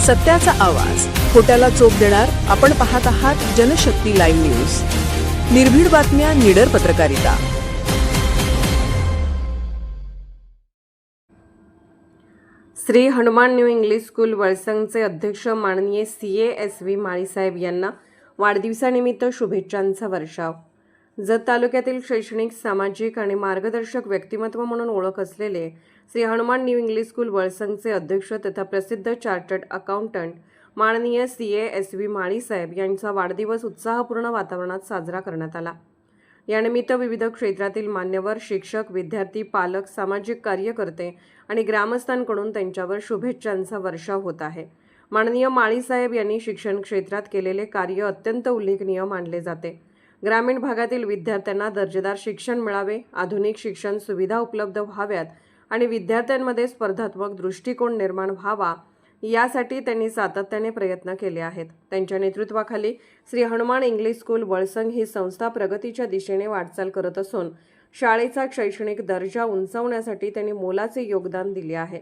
सत्याचा आवाज, खोट्याला चोप देणार. आपण पाहत आहात जनशक्ती लाईव्ह न्यूज. निर्भीड बातम्या, निडर पत्रकारिता. Shri Hanuman new English school वळसंगचे अध्यक्ष माननीय CA SV माळीसाहेब यांना वाढदिवसानिमित्त शुभेच्छांचा वर्षाव. जत तालुक्यातील शैक्षणिक, सामाजिक आणि मार्गदर्शक व्यक्तिमत्व म्हणून ओळख असलेले Shri Hanuman new English school वळसंगचे अध्यक्ष तथा प्रसिद्ध चार्टर्ड अकाउंटंट माननीय CA SV माळीसाहेब यांचा वाढदिवस उत्साहपूर्ण वातावरणात साजरा करण्यात आला. यानिमित्त विविध क्षेत्रातील मान्यवर, शिक्षक, विद्यार्थी, पालक, सामाजिक कार्यकर्ते आणि ग्रामस्थांकडून त्यांच्यावर शुभेच्छांचा वर्षाव होत आहे. माननीय माळीसाहेब यांनी शिक्षण क्षेत्रात केलेले कार्य अत्यंत उल्लेखनीय मानले जाते. ग्रामीण भागातील विद्यार्थ्यांना दर्जेदार शिक्षण मिळावे, आधुनिक शिक्षण सुविधा उपलब्ध व्हाव्यात आणि विद्यार्थ्यांमध्ये स्पर्धात्मक दृष्टिकोन निर्माण व्हावा यासाठी त्यांनी सातत्याने प्रयत्न केले आहेत. त्यांच्या नेतृत्वाखाली श्री हनुमान इंग्लिश स्कूल वळसंग ही संस्था प्रगतीच्या दिशेने वाटचाल करत असून शाळेचा शैक्षणिक दर्जा उंचावण्यासाठी त्यांनी मोलाचे योगदान दिले आहे.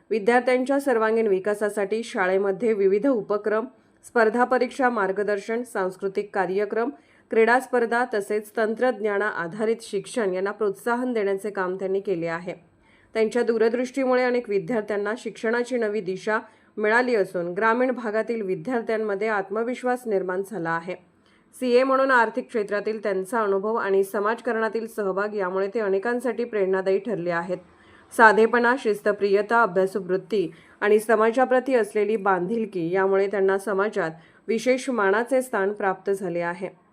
विद्यार्थ्यांच्या सर्वांगीण विकासासाठी शाळेमध्ये विविध उपक्रम, स्पर्धा परीक्षा, मार्गदर्शन, सांस्कृतिक कार्यक्रम, क्रीडा स्पर्धा तसेच तंत्रज्ञान आधारित शिक्षण यांना प्रोत्साहन देण्याचे काम त्यांनी केले आहे. त्यांच्या दूरदृष्टीमुळे अनेक विद्यार्थ्यांना शिक्षणाची नवी दिशा मिळाली असून ग्रामीण भागातील विद्यार्थ्यांमध्ये आत्मविश्वास निर्माण झाला आहे. CA म्हणून आर्थिक क्षेत्रातील त्यांचा अनुभव आणि समाजकारणातील सहभाग यामुळे ते अनेकांसाठी प्रेरणादायी ठरले आहेत. साधेपणा, शिस्तप्रियता, अभ्यासवृत्ती आणि समाजाप्रती असलेली बांधिलकी यामुळे त्यांना समाजात विशेष मानाचे स्थान प्राप्त झाले आहे.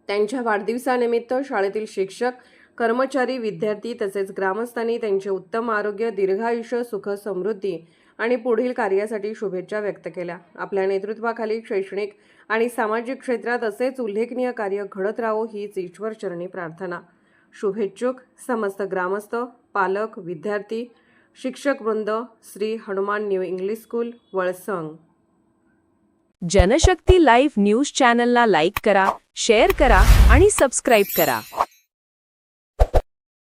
त्यांच्या वाढदिवसानिमित्त शाळेतील शिक्षक, कर्मचारी, विद्यार्थी तसेच ग्रामस्थांनी त्यांचे उत्तम आरोग्य, दीर्घायुष्य, सुख, समृद्धी आणि पुढील कार्यासाठी शुभेच्छा व्यक्त केल्या. आपल्या नेतृत्वाखाली शैक्षणिक आणि सामाजिक क्षेत्रात असेच उल्लेखनीय कार्य घडत राहो हीच ईश्वरचरणी प्रार्थना. शुभेच्छुक समस्त ग्रामस्थ, पालक, विद्यार्थी, शिक्षक वृंद, Shri Hanuman new English school Valsang. Janshakti live news चॅनलला लाईक करा, शेअर करा आणि सबस्क्राईब करा.